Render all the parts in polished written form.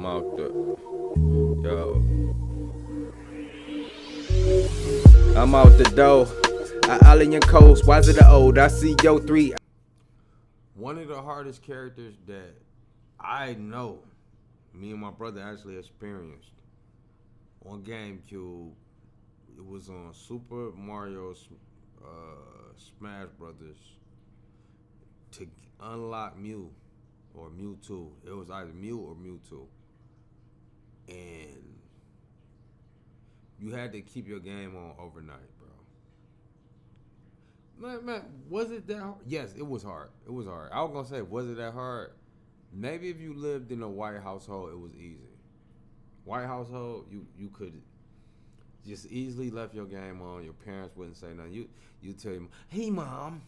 I'm out the yo. I'm out the door. Island coast, why's it the old? I see yo 3. One of the hardest characters that I know, me and my brother actually experienced on GameCube. It was on Super Mario Smash Brothers to unlock Mew or Mewtwo. It was either Mew or Mewtwo, and you had to keep your game on overnight, bro. Man, was it that hard? Yes, it was hard. It was hard. I was gonna say, was it that hard? Maybe if you lived in a white household, it was easy. White household, you could just easily left your game on. Your parents wouldn't say nothing. You tell him, hey mom,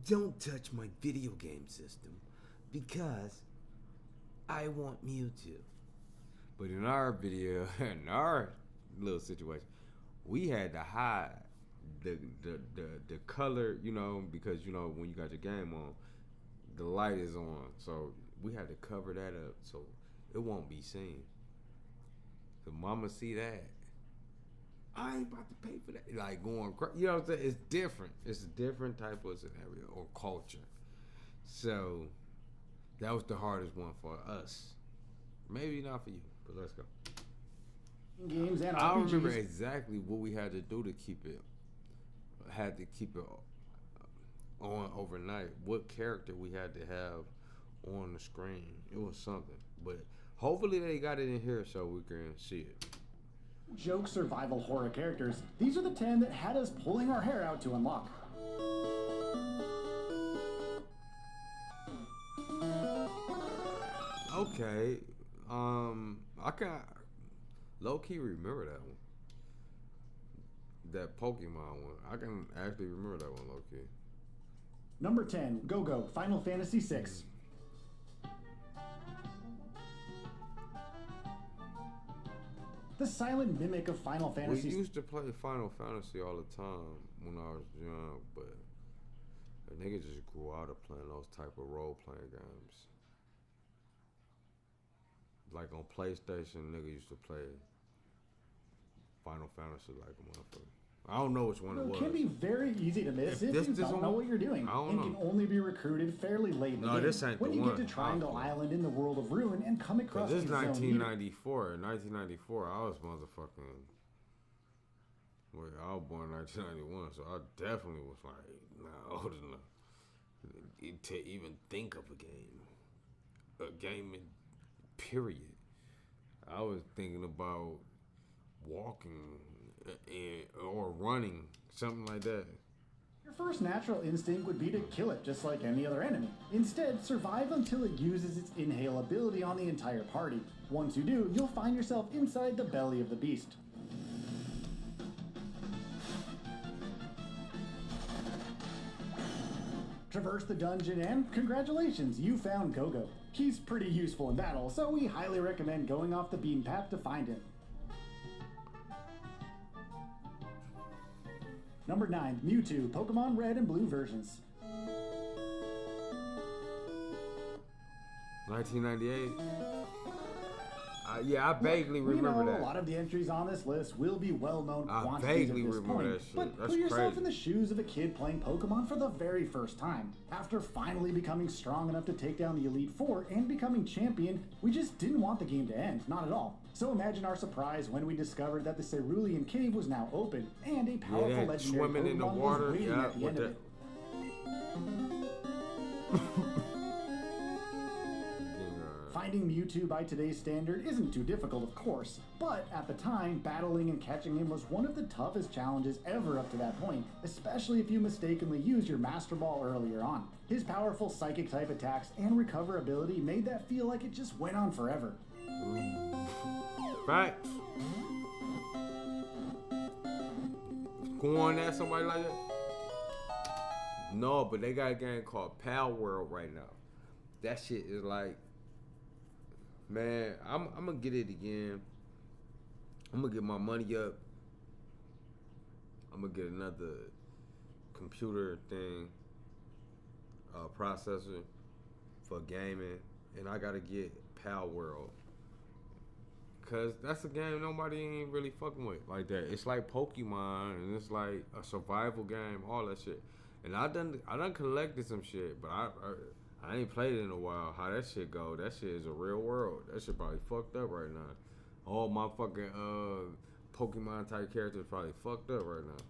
don't touch my video game system because I want Mewtwo. But in our video, in our little situation, we had to hide the color, because when you got your game on, the light is on, so we had to cover that up so it won't be seen. The mama see that, I ain't about to pay for that. Like going crazy, you know what I'm saying? It's different. It's a different type of scenario or culture. So that was the hardest one for us. Maybe not for you, but let's go. Games and RPGs. I don't remember exactly what we had to do to keep it. Had to keep it on overnight. What character we had to have on the screen. It was something. But hopefully they got it in here so we can see it. Joke survival horror characters. These are the 10 that had us pulling our hair out to unlock. Okay. I can low-key remember that one. That Pokemon one. I can actually remember that one low-key. Number 10, Go-Go, Final Fantasy VI. The silent mimic of Final Fantasy. We used to play Final Fantasy all the time when I was young, but a nigga just grew out of playing those type of role-playing games. Like on PlayStation, nigga used to play Final Fantasy like a motherfucker. I don't know which one it was. It can be very easy to miss if you don't know what you're doing, and can only be recruited fairly late in the game. This ain't when the you one. get to Triangle Island in the world of Ruin and come across this is the 1994. In 1994, I was motherfucking. Wait, I was born in 1991, so I definitely was like not old enough to even think of a game period. I was thinking about walking or running, something like that. Your first natural instinct would be to kill it just like any other enemy. Instead, survive until it uses its inhale ability on the entire party. Once you do, you'll find yourself inside the belly of the beast. Traverse the dungeon and congratulations, you found Go-Go. He's pretty useful in battle, so we highly recommend going off the beaten path to find him. Number 9, Mewtwo, Pokemon Red and Blue versions. 1998. Yeah, I vaguely remember that. A lot of the entries on this list will be well-known quantities I vaguely at this remember point, that shit. but That's put yourself crazy. in the shoes of a kid playing Pokemon for the very first time. After finally becoming strong enough to take down the Elite Four and becoming champion, we just didn't want the game to end, not at all. So imagine our surprise when we discovered that the Cerulean Cave was now open, and a powerful legendary swimming Pokemon in the was water, waiting at the end of it. Finding Mewtwo by today's standard isn't too difficult, of course, but at the time, battling and catching him was one of the toughest challenges ever up to that point, especially if you mistakenly used your Master Ball earlier on. His powerful Psychic type attacks and recover ability made that feel like it just went on forever. Facts. Go on at somebody like that? No, but they got a game called Pal World right now. That shit is like, man, I'm gonna get it again. I'm gonna get my money up. I'm gonna get another computer thing, processor for gaming, and I gotta get Pal World. Cause that's a game nobody ain't really fucking with like that. It's like Pokemon and it's like a survival game, all that shit. And I done collected some shit, but I ain't played it in a while. How that shit go? That shit is a real world. That shit probably fucked up right now. All my fucking Pokemon type characters probably fucked up right now.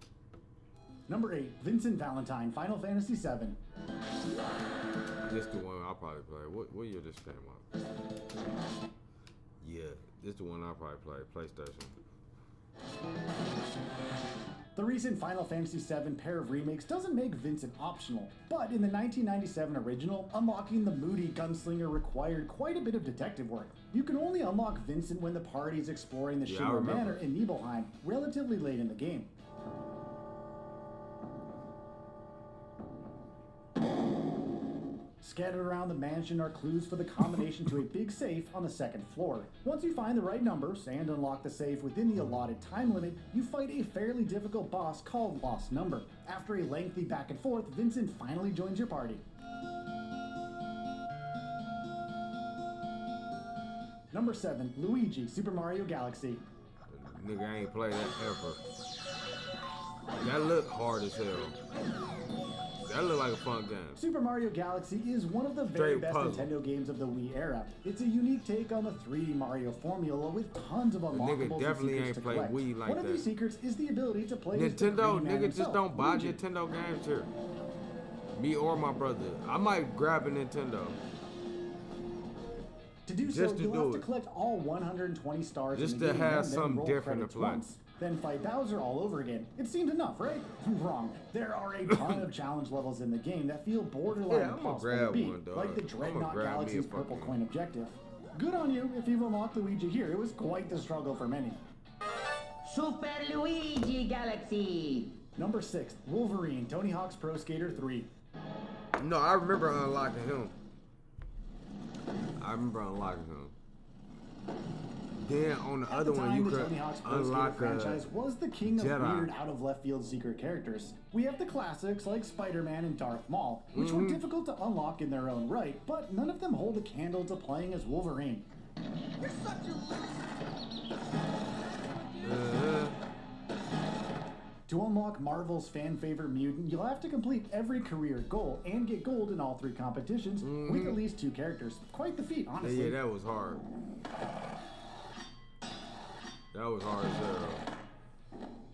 Number 8, Vincent Valentine, Final Fantasy VII. This the one I'll probably play. What year this came out? Yeah, this the one I'll probably play. PlayStation. The recent Final Fantasy VII pair of remakes doesn't make Vincent optional, but in the 1997 original, unlocking the moody gunslinger required quite a bit of detective work. You can only unlock Vincent when the party is exploring the Shimmer Manor in Nibelheim, relatively late in the game. Scattered around the mansion are clues for the combination to a big safe on the second floor. Once you find the right numbers and unlock the safe within the allotted time limit, you fight a fairly difficult boss called Lost Number. After a lengthy back and forth, Vincent finally joins your party. Number 7, Luigi, Super Mario Galaxy. Nigga, I ain't played that ever. That look hard as hell. That look like a fun game. Super Mario Galaxy is one of the very best Nintendo games of the Wii era. It's a unique take on the 3D Mario formula with tons of unlockables and definitely secrets ain't played Wii like One of these secrets is the ability to play Nintendo. Nigga, just don't buy Luigi. Nintendo games here. Me or my brother. I might grab a Nintendo. To do so, you'll have to collect all 120 stars just in the game to have and something roll different to credits play. once. Then fight Bowser all over again. It seemed enough, right? Wrong. There are a ton of challenge levels in the game that feel borderline impossible to beat, like the Dreadnought Galaxy's Purple Coin objective. Good on you if you've unlocked Luigi here. It was quite the struggle for many. Super Luigi Galaxy. Number 6, Wolverine, Tony Hawk's Pro Skater 3. No, I remember unlocking him. Then on the other one, you could unlock franchise was the king of Jedi. weird, out of left field secret characters. We have the classics like Spider-Man and Darth Maul, which were difficult to unlock in their own right, but none of them hold a candle to playing as Wolverine. You're such a To unlock Marvel's fan favorite mutant, you'll have to complete every career goal and get gold in all 3 competitions with at least 2 characters. Quite the feat, honestly. Yeah, that was hard. That was hard as hell.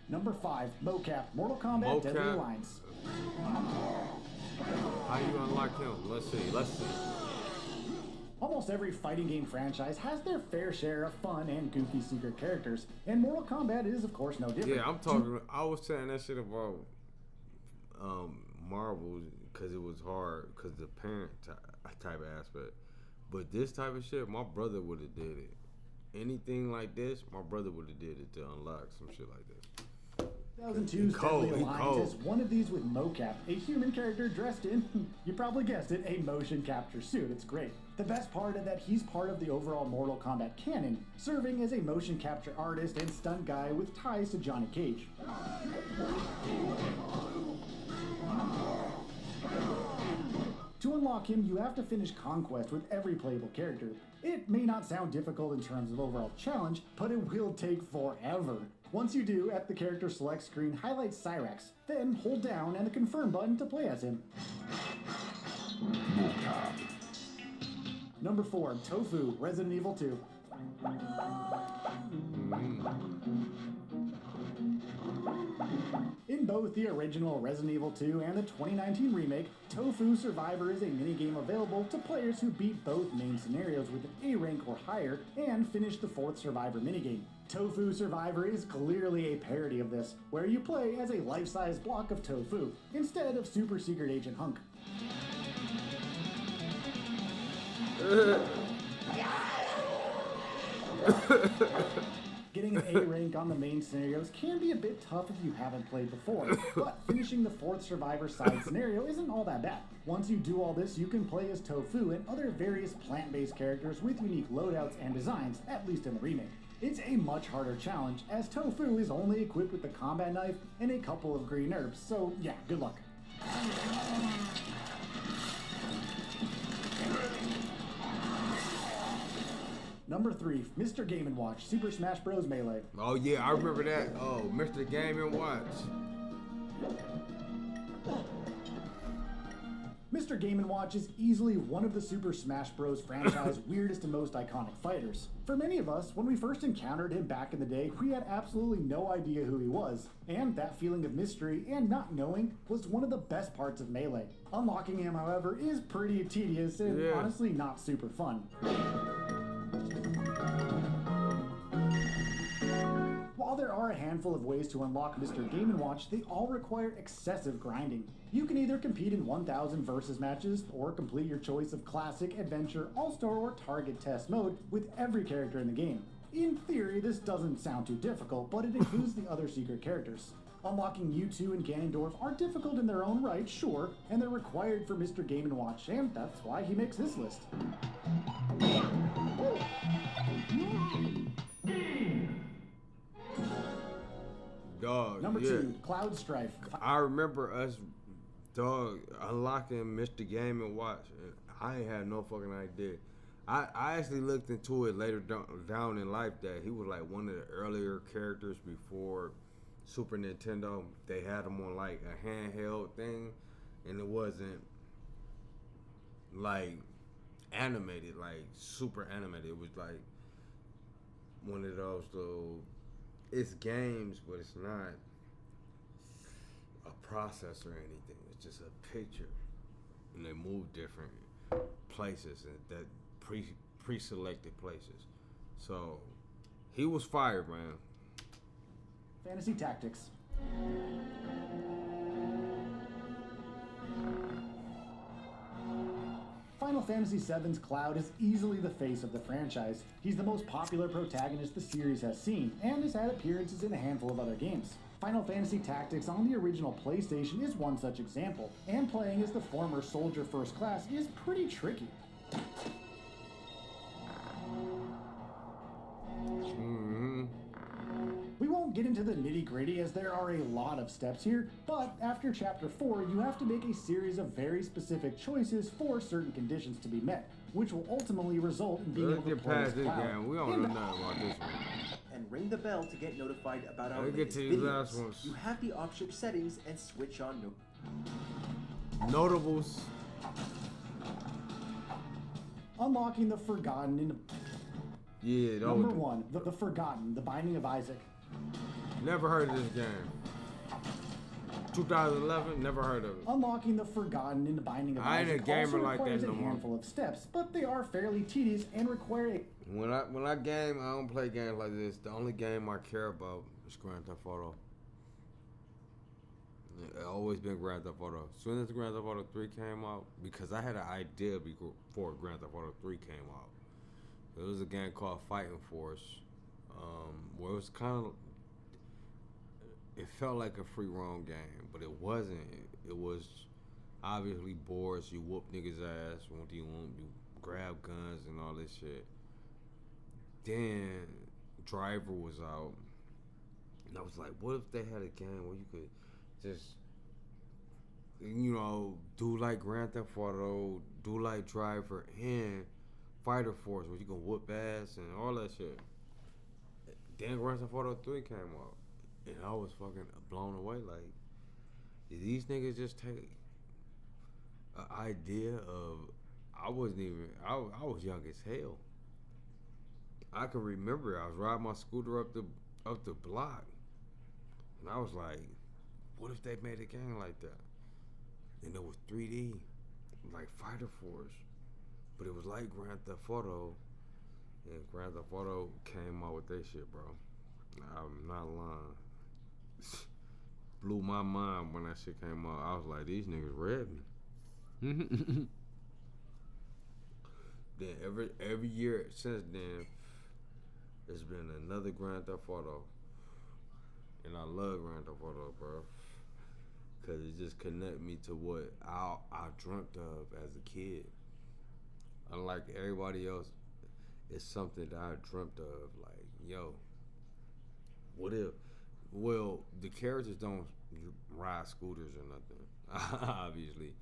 Number 5, Mocap, Mortal Kombat Deadly Alliance. How you unlock him? Let's see. Almost every fighting game franchise has their fair share of fun and goofy secret characters, and Mortal Kombat is, of course, no different. Yeah, I was saying that shit about Marvel because it was hard because the parent type aspect. But this type of shit, my brother would have did it. Anything like this, my brother would have did it to unlock some shit like this. 2002's Deadly Alliance is one of these with mocap, a human character dressed in, you probably guessed it, a motion capture suit. It's great. The best part is that he's part of the overall Mortal Kombat canon, serving as a motion capture artist and stunt guy with ties to Johnny Cage. To unlock him, you have to finish Conquest with every playable character. It may not sound difficult in terms of overall challenge, but it will take forever. Once you do, at the character select screen, highlight Cyrax, then hold down and the confirm button to play as him. Number 4, Tofu, Resident Evil 2. In both the original Resident Evil 2 and the 2019 remake, Tofu Survivor is a minigame available to players who beat both main scenarios with an A rank or higher and finish the 4th Survivor minigame. Tofu Survivor is clearly a parody of this, where you play as a life-size block of tofu instead of Super Secret Agent Hunk. Getting an A rank on the main scenarios can be a bit tough if you haven't played before, but finishing the 4th Survivor side scenario isn't all that bad. Once you do all this, you can play as Tofu and other various plant-based characters with unique loadouts and designs, at least in the remake. It's a much harder challenge, as Tofu is only equipped with the combat knife and a couple of green herbs, so yeah, good luck. Number 3, Mr. Game & Watch, Super Smash Bros. Melee. Oh yeah, I remember that. Oh, Mr. Game and Watch. Mr. Game & Watch is easily one of the Super Smash Bros. Franchise weirdest and most iconic fighters. For many of us, when we first encountered him back in the day, we had absolutely no idea who he was. And that feeling of mystery and not knowing was one of the best parts of Melee. Unlocking him, however, is pretty tedious and honestly not super fun. While there are a handful of ways to unlock Mr. Game & Watch, they all require excessive grinding. You can either compete in 1,000 versus matches, or complete your choice of Classic, Adventure, All-Star, or Target Test mode with every character in the game. In theory, this doesn't sound too difficult, but it includes the other secret characters. Unlocking Mewtwo and Ganondorf are difficult in their own right, sure, and they're required for Mr. Game & Watch, and that's why he makes this list. Dog, Number 2, Cloud Strife. I remember us, dog, unlocking Mr. Game and Watch. I ain't had no fucking idea. I actually looked into it later down in life that he was like one of the earlier characters before Super Nintendo. They had him on like a handheld thing, and it wasn't like animated, like super animated. It was like one of those little. It's games, but it's not a process or anything. It's just a picture, and they move different places and that pre-selected places. So he was fired, man. Fantasy Tactics. Final Fantasy VII's Cloud is easily the face of the franchise. He's the most popular protagonist the series has seen, and has had appearances in a handful of other games. Final Fantasy Tactics on the original PlayStation is one such example, and playing as the former Soldier First Class is pretty tricky. We won't get into the nitty-gritty as there are a lot of steps here, but after Chapter 4 you have to make a series of very specific choices for certain conditions to be met, which will ultimately result in being able to play as Cloud. We don't know nothing about this one. And ring the bell to get notified about our Let's latest get to these videos. last ones. You have the option settings and switch on Notables. Unlocking the Forgotten in Yeah, Number 1, the Forgotten, The Binding of Isaac. Never heard of this game. 2011, never heard of it. Unlocking the Forgotten in The Binding of I ain't Isaac a gamer also like that requires no a more. handful of steps, but they are fairly tedious and require a When I game, I don't play games like this. The only game I care about is Grand Theft Auto. It's always been Grand Theft Auto. As soon as Grand Theft Auto 3 came out, because I had an idea before Grand Theft Auto 3 came out. There was a game called Fighting Force, where it was kind of, it felt like a free roam game, but it wasn't. It was obviously boards. You whoop niggas' ass. What do you want? You grab guns and all this shit. Then Driver was out, and I was like, what if they had a game where you could just, do like Grand Theft Auto, do like Driver, and Fighter Force, where you can whoop ass and all that shit. Then Grand Theft Auto 3 came out, and I was fucking blown away. Like, did these niggas just take an idea of? I wasn't even. I was young as hell. I can remember I was riding my scooter up the block, and I was like, "What if they made a game like that?" And it was 3D, like Fighter Force, but it was like Grand Theft Auto. And Grand Theft Auto came out with that shit, bro. I'm not lying. Blew my mind when that shit came out. I was like, these niggas read me. Then every year since then, it's been another Grand Theft Auto. And I love Grand Theft Auto, bro. Because it just connect me to what I dreamt of as a kid. Unlike everybody else, it's something that I dreamt of. Like, yo, what if? Well, the characters don't ride scooters or nothing, obviously,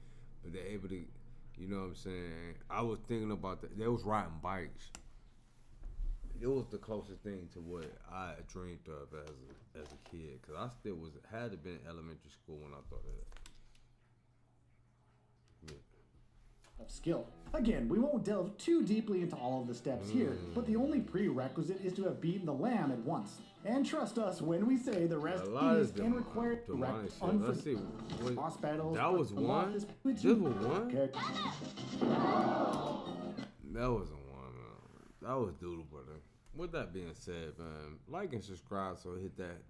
but they're able to. You know what I'm saying? I was thinking about that. They was riding bikes. it was the closest thing to what I dreamed of as a kid. Cause I still had to been in elementary school when I thought of that. Of skill. Again, we won't delve too deeply into all of the steps here, but the only prerequisite is to have beaten the lamb at once. And trust us when we say the rest is and require direct, Let's see. boss battles. That was one? This was one? That wasn't one, man. That was doodle, brother. With that being said, man, like and subscribe so hit that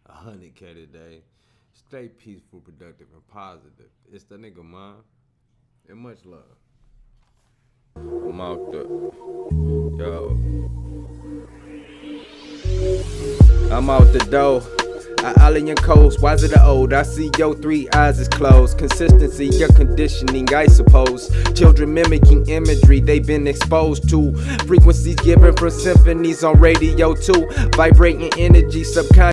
100K today. Stay peaceful, productive, and positive. It's the nigga mine. And much love. I'm out there. Yo. I'm out the door. Island coast, wise of the old. I see your 3 eyes is closed. Consistency, your conditioning, I suppose. Children mimicking imagery they've been exposed to. Frequencies given from symphonies on radio too. Vibrating energy, subconscious.